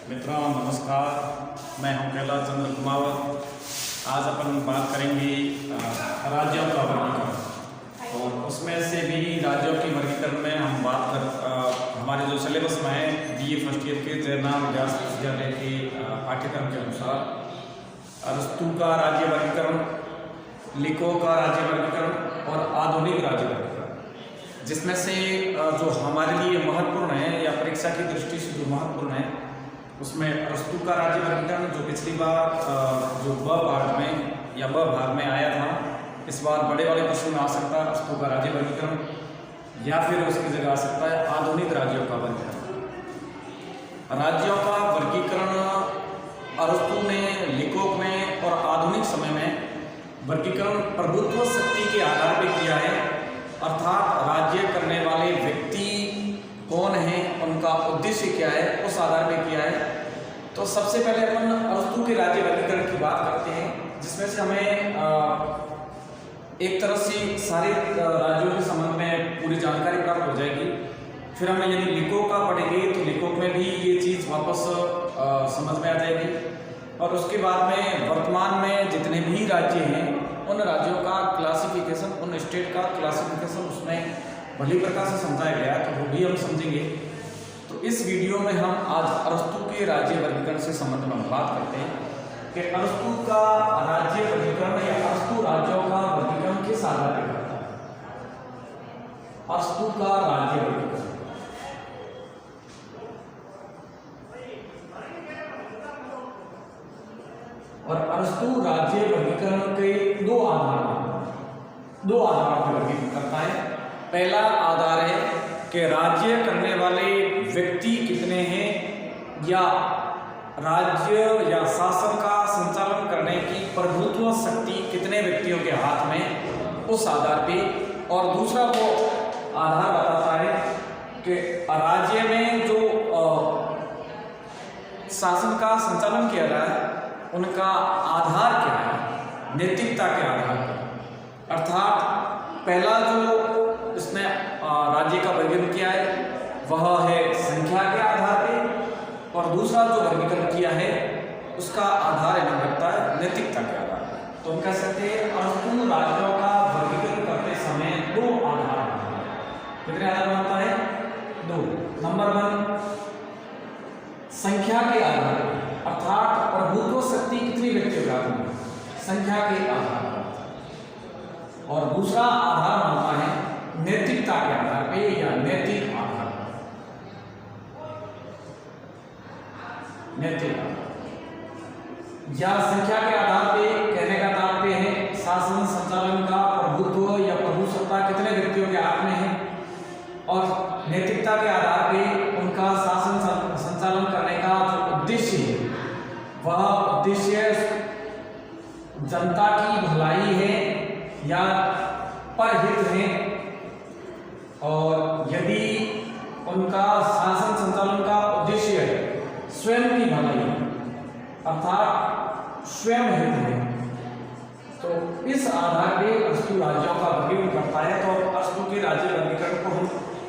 मित्रों नमस्कार, मैं हूं कैलाश चंद्र कुमावत। आज अपन बात करेंगे राज्यों का वर्गीकरण और उसमें से भी राज्यों की वर्गीकरण में हम बात कर हमारे जो सिलेबस में है बीए फर्स्ट ईयर के जयनाम व्यास विश्वविद्यालय के पाठ्यक्रम के अनुसार अरस्तु का राज्य वर्गीकरण, लिको का राज्य वर्गीकरण और आधुनिक राज्य वर्गीकरण, जिसमें से जो हमारे लिए महत्वपूर्ण है या परीक्षा की दृष्टि से जो महत्वपूर्ण है उसमें अरस्तु का राज्य वर्गीकरण जो पिछली बार जो ब पार्ट में या ब भाग में आया था, इस बार बड़े वाले प्रश्न में आ सकता है अरस्तु का राज्य वर्गीकरण या फिर उसकी जगह आ सकता है आधुनिक राज्यों का वर्गीकरण। राज्यों का वर्गीकरण अरस्तु ने, लिकोक ने और आधुनिक समय में वर्गीकरण प्रभुत्व शक्ति के आधार पर किया है, अर्थात राज्य करने वाले व्यक्ति कौन है, उनका उद्देश्य क्या है, उस आधार पर किया है। तो सबसे पहले अपन अरस्तु के राज्य वर्गीकरण की बात करते हैं, जिसमें से हमें एक तरह से सारे राज्यों के संबंध में पूरी जानकारी प्राप्त हो जाएगी। फिर हमें यदि लिकोक का पढ़ेंगे तो लिकोक में भी ये चीज़ वापस समझ में आ जाएगी। और उसके बाद में वर्तमान में जितने भी राज्य हैं उन राज्यों का क्लासिफिकेशन, उन स्टेट का क्लासिफिकेशन उसमें भली प्रकार से समझाया गया है, तो वो भी हम समझेंगे। तो इस वीडियो में हम आज अरस्तु के राज्य वर्गीकरण से संबंध में बात करते हैं कि अरस्तु का राज्य वर्गीकरण या अरस्तु राज्यों का वर्गीकरण किस आधार पर करता है। अरस्तु का राज्य वर्गीकरण और अरस्तु राज्य वर्गीकरण के दो आधार पर वर्गीकरण करता है। पहला आधार है कि राज्य करने वाले व्यक्ति कितने हैं या राज्य या शासन का संचालन करने की प्रभुत्व शक्ति कितने व्यक्तियों के हाथ में, उस आधार पे। और दूसरा वो आधार बताता है कि राज्य में जो शासन का संचालन किया जा रहा है उनका आधार क्या है, नैतिकता के आधार पर। अर्थात पहला जो इसने राज्य का वर्गीकरण किया है वह है संख्या के आधार पे, और दूसरा जो वर्गीकरण किया है उसका आधार रखता है नैतिकता के आधार पर। तो हम कह सकते हैं अरस्तु राज्यों का वर्गीकरण करते समय दो आधार होते हैं। कितने आधार होता है? दो। नंबर 1 संख्या के आधार पर, अर्थात प्रभुत्व शक्ति कितनी व्यक्तियों के हाथ में, संख्या के आधार पर। और दूसरा आधार होता है नैतिकता के आधार पे या नैतिक आधार पर। नैतिक आधार या संख्या के आधार पे कहने का तात्पर्य है शासन संचालन का प्रभुत्व या प्रभुसत्ता कितने व्यक्तियों के हाथ में है, और नैतिकता के आधार पे उनका शासन संचालन करने का जो उद्देश्य है वह उद्देश्य जनता की भलाई है या परहित है। और यदि उनका शासन संचालन का उद्देश्य स्वयं की भलाई अर्थात स्वयं हित है, तो इस आधार पर अरस्तु राज्यों का वर्गीकरण करता है। तो अरस्तु के राज्य वर्गीकरण को हम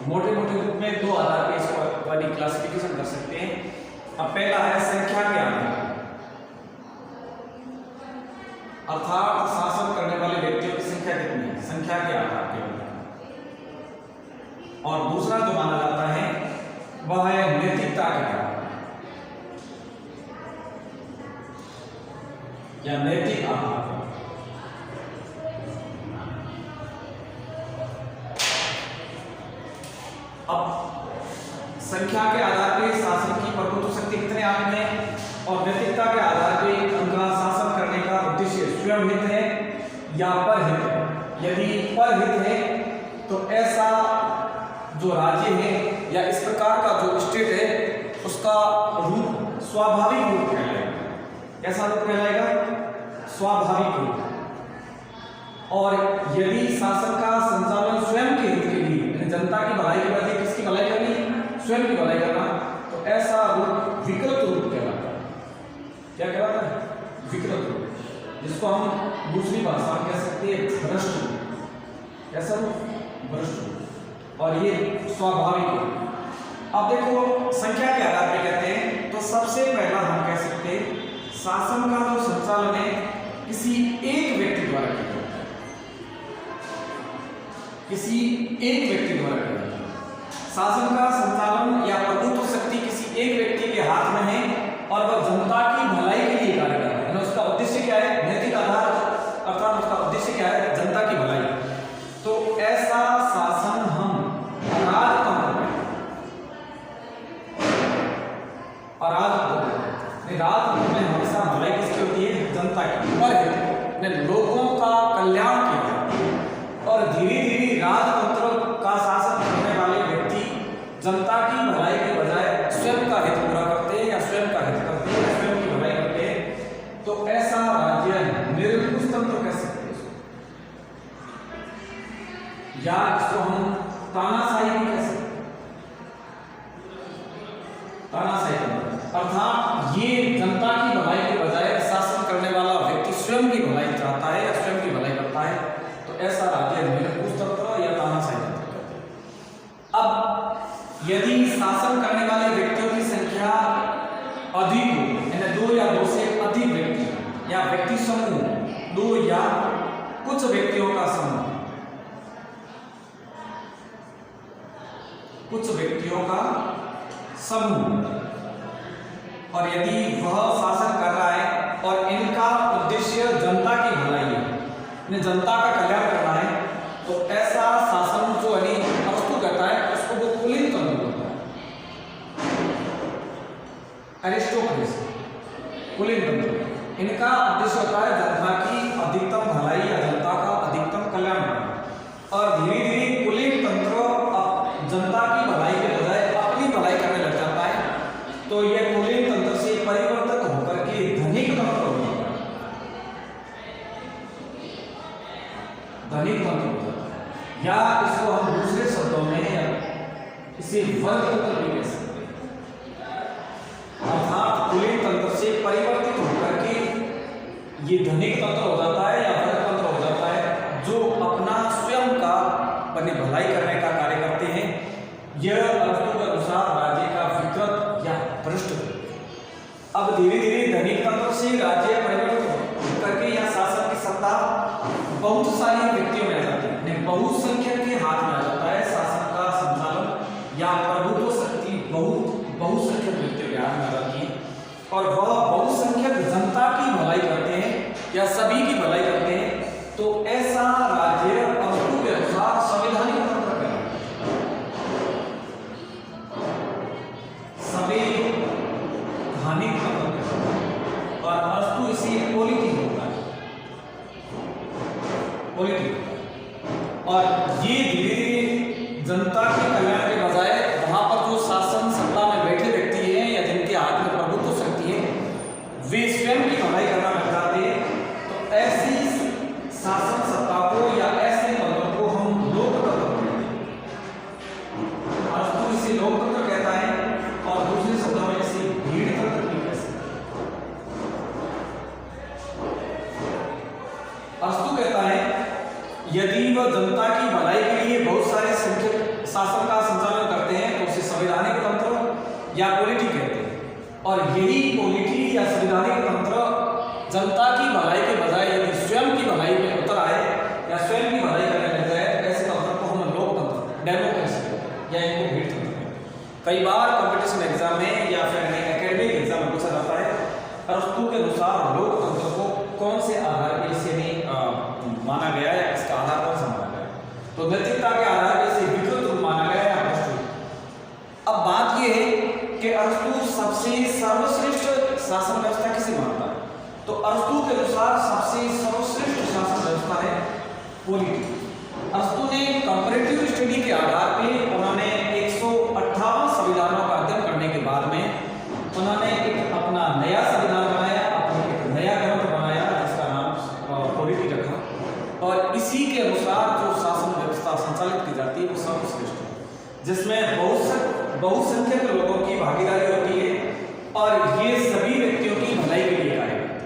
मोटे रूप में दो आधार पर इसको वाली क्लासिफिकेशन कर सकते हैं। अब पहला है संख्या के आधार, अर्थात शासन करने वाले व्यक्तियों की संख्या कितनी है, संख्या के आधार पर। और दूसरा जो माना जाता है वह है नैतिकता के आधार या नैतिक आधार। अब संख्या के आधार पर शासन की प्रभुत्व शक्ति कितने हाथ में, और नैतिकता के आधार पर उनका शासन करने का उद्देश्य स्वयं हित है या परहित है। यदि परहित है तो ऐसा जो राज्य है या इस प्रकार का जो स्टेट है उसका रूप स्वाभाविक रूप कहलाएगा। कैसा रूप कहलाएगा? स्वाभाविक रूप। और यदि शासन का संचालन स्वयं के हित के लिए, जनता की भलाई की वजह, किसकी भलाई करनी, स्वयं की भलाई करना, तो ऐसा रूप विकृत रूप कहलाता है। क्या कहलाता है? विकृत रूप, जिसको हम दूसरी भाषा में कह सकते हैं भ्रष्ट रूप। कैसा रूप? भ्रष्ट रूप। और ये स्वाभाविक है। अब देखो संख्या के आधार पे कहते हैं तो सबसे शासन का जो संचालन है किसी एक व्यक्ति द्वारा किया जाता है, किसी एक व्यक्ति द्वारा किया जाता है। शासन का संचालन या प्रभुत्व शक्ति किसी एक व्यक्ति के हाथ में है और वह जनता की भलाई के लिए कार्य कर रहा है। उसका उद्देश्य क्या है? नैतिक आधार अर्थात उसका उद्देश्य क्या है? जनता की भलाई। तो ऐसा शासन हम राजतंत्र में, राजतंत्र में हमेशा भलाई किसकी होती है? जनता की। और लोगों का कल्याण किया जाता है और धीरे धीरे राजतंत्र का शासन करने वाले व्यक्ति जनता की भलाई के बजाय स्वयं का हित पूरा करते हैं या स्वयं का हित करते हैं या स्वयं की भलाई करते हैं। तो ऐसा राज्य निरंकुश तंत्र कह सकते हैं या इसको हम तानाशाही भी कह सकते हैं। तानाशाही तंत्र अर्थात ये जनता की भलाई के बजाय शासन करने वाला व्यक्ति स्वयं की भलाई चाहता है या स्वयं की भलाई करता है। तो ऐसा राज्य निरंकुश तंत्र या तानाशाही तंत्र कहते हैं। अब यदि शासन करने वाले व्यक्तियों की संख्या अधिक हो, यानी 2 या 2 से अधिक व्यक्ति या व्यक्ति समूह, 2 या कुछ व्यक्तियों का समूह, कुछ व्यक्तियों का समूह, और यदि वह शासन कर रहा है और इनका उद्देश्य जनता की भलाई है, इन्हें जनता का कल्याण करना है, तो ऐसा शासन जो अरस्तु कहता है उसको वो कुलीन तंत्र कहता है। अरिस्टोक्रेसी, कुलीन तंत्र, इनका उद्देश्य होता है जनता की अधिकतम भलाई या जनता का अधिकतम कल्याण करना। और धीरे धीरे कुलीन तंत्र जनता की भलाई के बजाय अपनी भलाई करने लग जाता है। तो यह कुलीन तंत्र से परिवर्तित होकर के धनिक तंत्र हो जाता है, धनिक तंत्र हो जाता है, या इसको हम दूसरे शब्दों में इसे वर्ग तंत्र भी कह सकते हैं। अर्थात कुलीन तंत्र से परिवर्तित होकर के ये धनिक तंत्र हो जाता है या वर्ग तंत्र हो जाता है, जो अपना स्वयं का अपनी भलाई करने का कार्य करते हैं। यह अरस्तु के अनुसार राज्य का विकृत या भ्रष्ट। अब धीरे धीरे धनिक तंत्र से राज्य परिवर्तित करके या शासन की सत्ता बहुत सारे व्यक्तियों में आ जाती है, बहुसंख्यक के हाथ में आ जाता है। शासन का संचालन या प्रभुत्व शक्ति बहुसंख्यक व्यक्तियों के हाथ में आ जाती है और वह बहुसंख्यक जनता की भलाई करते हैं या सभी की भलाई करते हैं। तो ऐसा राज्य अरस्तु के अनुसार संवैधानिक तंत्र कहलाता है। संवैधानिक तंत्र कहलाता है और अरस्तु इसे पॉलिटिक होता है, पॉलिटिक। और ये धीरे धीरे जनता के कल्याण के बजाय वहां पर जो शासन सत्ता में बैठे व्यक्ति हैं या जिनके हाथ में प्रभुत्व शक्ति है, वे स्वयं की भलाई करना लग जाते हैं। तो ऐसी शासन सत्ता को या ऐसे तंत्र को हम लोकतंत्र कहते हैं। अरस्तु इसे लोकतंत्र कहता है और दूसरे शब्दों में इसे भीड़ तंत्र भी कह सकते हैं। अरस्तु कहता है यदि वह जनता की भलाई के लिए बहुत सारे संख्यक शासन का संचालन करते हैं तो उसे संवैधानिक तंत्र या पॉलिटी कहते हैं। और यही पॉलिटी या संवैधानिक तंत्र जनता की भलाई के बजाय यदि स्वयं की भलाई में उतर आए या स्वयं की भलाई करने लग जाए, ऐसे तंत्र को हम लोकतंत्र, डेमोक्रेसी या इनको भीड़ तंत्र कहते हैं। कई बार कंपटीशन एग्जाम में या फिर एकेडमिक एग्जाम में पूछा जाता है अरस्तु के अनुसार लोकतंत्र को कौन से आधार पर इसे माना गया है, इसका आधार कौन सा माना गया? तो नैतिकता के आधार पर इसे विकृत माना गया या भ्रष्ट। अब बात यह है कि अरस्तु सबसे सर्वश्रेष्ठ शासन व्यवस्था किसे मानता है? तो अरस्तु के अनुसार सबसे सर्वश्रेष्ठ शासन व्यवस्था है पॉलिटी। अरस्तु ने कंपैरेटिव स्टडी के आधार पर उन्होंने 158 संविधानों का अध्ययन करने के बाद में उन्होंने एक अपना नया संविधान बनाया, अपना एक नया ग्रंथ बनाया जिसका नाम पॉलिटी रखा। और इसी के अनुसार जो शासन व्यवस्था संचालित की जाती है वो सर्वश्रेष्ठ है, जिसमें बहुसंख्यक लोगों की भागीदारी होती है और ये सभी व्यक्तियों की भलाई के लिए कार्य करते हैं।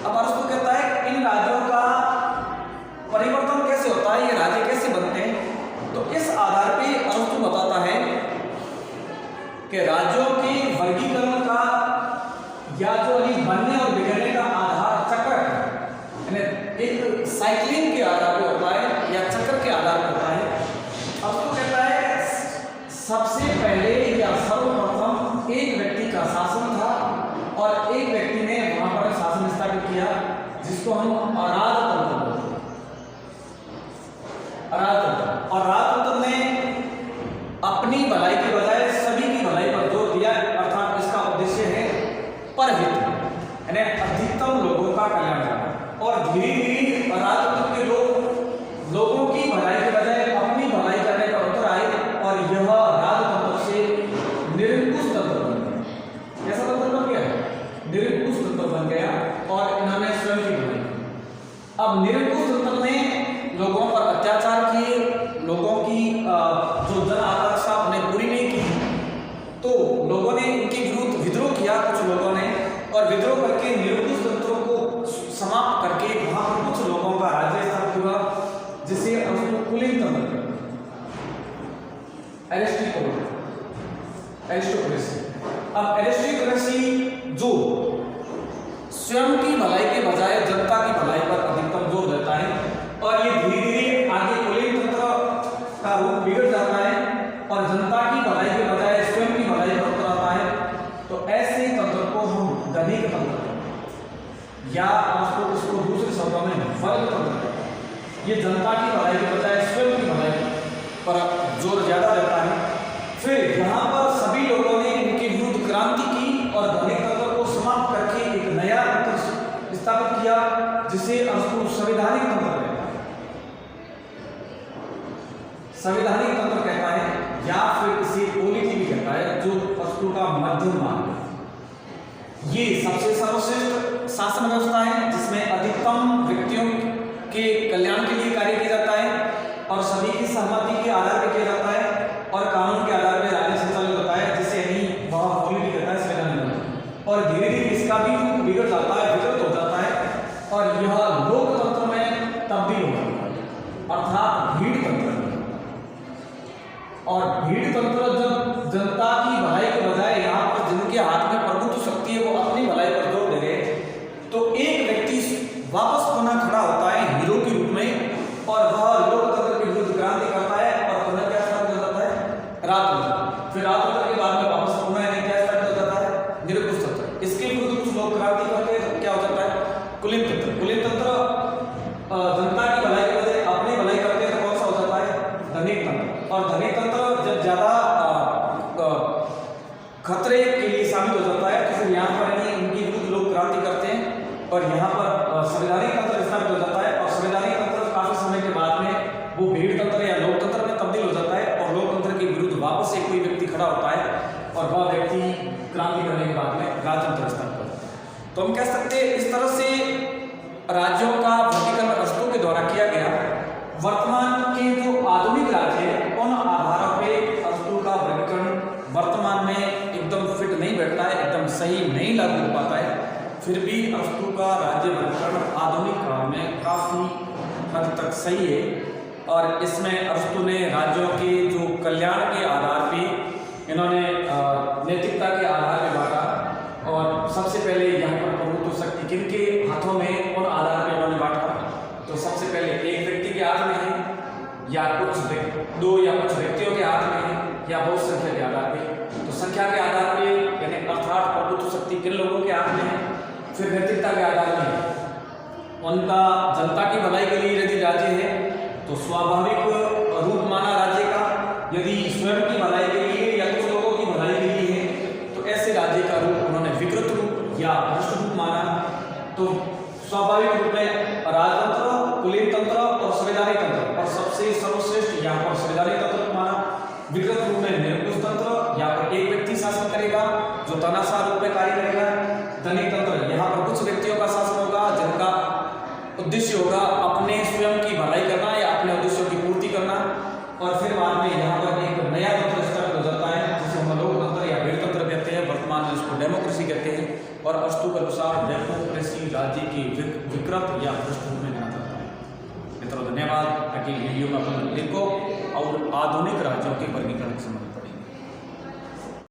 अब अरस्तु कहता है इन राज्यों का परिवर्तन कैसे होता है, ये राज्य कैसे बनते हैं? तो इस आधार पे अरस्तु बताता है कि राज्यों के वर्गीकरण का या जो बनने और बिगड़ने सबका कल्याण करना। और धीरे धीरे राजतंत्र के लोग लोगों की भलाई के बजाय अपनी भलाई करने पर उतर आए और यह राजतंत्र से निरंकुश तंत्र बन गया। कैसा तंत्र बन गया? निरंकुश तंत्र बन गया और इन्होंने स्वयं की भलाई की। अब निरंकुश तंत्र ने लोगों पर अत्याचार किए, लोगों की जो जन आकांक्षा उन्हें पूरी नहीं की, तो लोगों ने इनके विरुद्ध विद्रोह किया कुछ लोगों ने, और विद्रोह करके निरंकुश तंत्रों को समाप्त करके वहां पर कुछ लोगों का राज्य स्थापित हुआ, जिसे हम कुलीन तंत्र कहते हैं, एरिस्टोक्रेसी। अब एरिस्टोक्रेसी जो स्वयं की भलाई के बजाय जनता की भलाई पर अधिकतम जोर देता है, और ये धीरे धीरे आगे कुलीन तंत्र का रूप बिगड़ जाता है और जनता की भलाई के बजाय स्वयं की भलाई पर उतर आता है। तो ऐसे तंत्र को हम धनिक तंत्र कहते हैं, या उसको दूसरे शब्दों में वर्ग तंत्र कहते हैं। ये जनता की भलाई के बजाय स्वयं की भलाई पर जोर ज्यादा देता है। फिर यहाँ पर सभी लोगों ने इनके विरुद्ध क्रांति की और धनिक तंत्र को समाप्त करके एक नया तंत्र स्थापित किया, जिसे संवैधानिक तंत्र कहता है। संवैधानिक तंत्र कहता है, या फिर इसे पॉलिटी भी कहता है, जो वस्तु का मध्यम मार्ग है। ये सबसे सर्वश्रेष्ठ शासन व्यवस्था है, जिसमें अधिकतम व्यक्तियों के कल्याण के लिए कार्य किया जाता है और सभी की सहमति के आधार पर किया जाता है और कानून के आधार पर राज्य संचालित होता है, जिसे नहीं वह पॉलिटी कहता है, संवैधानिक। और धीरे धीरे इसका भी रूप बिगड़ जाता है, विकृत हो जाता है और यह लोकतंत्र में तब्दील हो जाता है, अर्थात भीड़ तंत्र। और भीड़ तंत्र जब जनता की भलाई के बजाय यहाँ पर जिनके हाथ में प्रभुत्व शक्ति है वो अपनी भलाई पर जोर दे रहे, तो एक व्यक्ति वापस पुनः खड़ा होता है हीरो के रूप में और वह लोकतंत्र के विरुद्ध क्रांति करता है और पुनः क्या स्थापित हो जाता है? राजतंत्र। फिर राजतंत्र के बाद में वापस पुनः क्या स्थापित हो जाता है? निरंकुश तंत्र। इसके विरुद्ध कुछ लोग क्रांति करते हैं तो क्या हो जाता है? कुलीन तंत्र। कुलीन तंत्र जनता की भलाई के बजाय अपनी भलाई करते हैं तो कौन सा हो जाता है? धनिक तंत्र। और धनिक तंत्र जब ज्यादा खतरे के लिए साबित हो जाता है तो फिर यहाँ पर इनके विरुद्ध लोग क्रांति करते हैं और यहाँ पर संवैधानिक तंत्र स्थापित हो जाता है। और संवैधानिक तंत्र काफी समय के बाद में वो भीड़ तंत्र या लोकतंत्र में तब्दील हो जाता है और लोकतंत्र के विरुद्ध वापस से कोई व्यक्ति खड़ा होता है और वह व्यक्ति क्रांति करने के बाद में राजतंत्र स्थापित होता है। तो हम कह सकते हैं इस तरह से राज्यों का वर्गीकरण अरस्तु के द्वारा किया गया। वर्तमान के जो आधुनिक राज्य है उन आधारों पे अरस्तु का वर्गीकरण वर्तमान में एकदम फिट नहीं बैठता है, एकदम सही नहीं लागू हो पाता है। फिर भी अरस्तु का राज्य वर्गीकरण आधुनिक काल में काफी हद तक सही है और इसमें अरस्तु ने राज्यों के जो कल्याण के आधार पे इन्होंने नैतिकता के आधार पे बांटा। और सबसे पहले यहाँ पर प्रभुत्व शक्ति किनके हाथों में उन आधार पे इन्होंने बांटा। तो सबसे पहले एक व्यक्ति के हाथ में है या दो या कुछ व्यक्तियों के हाथ में है या बहुत संख्या के आधार पे। तो संख्या के आधार पे यानी अर्थात प्रभुत्व शक्ति किन लोगों के हाथ में है। फिर नैतिकता के आधार पे उनका जनता की भलाई के लिए यदि राज्य है तो स्वाभाविक रूप माना राज्य का, यदि स्वयं की भलाई के लिए या कुछ लोगों की भलाई के लिए है तो ऐसे राज्य का रूप उन्होंने विकृत रूप या भ्रष्ट रूप माना। तो स्वाभाविक रूप में राजतंत्र, कुलीन तंत्र और संवैधानिक तंत्र, और सबसे सर्वश्रेष्ठ यहाँ पर संवैधानिक तंत्र माना। विकृत रूप में निरंकुश तंत्र, यहाँ पर एक व्यक्ति शासन करेगा जो तानाशाह रूप में कार्य करेगा। धनिक तंत्र, यहाँ पर कुछ व्यक्तियों का शासन होगा जिनका उद्देश्य होगा अपने स्वयं की भलाई करना या अपने उद्देश्यों की पूर्ति करना। और फिर बाद में यहाँ पर एक नया तंत्र स्थापित हो जाता है जिसे हम लोकतंत्र या भीड़ तंत्र कहते हैं, वर्तमान में इसको डेमोक्रेसी कहते हैं। और अरस्तु के अनुसार डेमोक्रेसी राज्य की विकृत या भ्रष्ट रूप में जाना जाता है। मित्रों धन्यवाद। अगली वीडियो में अपन लिखो और आधुनिक राज्यों के वर्गीकरण के संबंध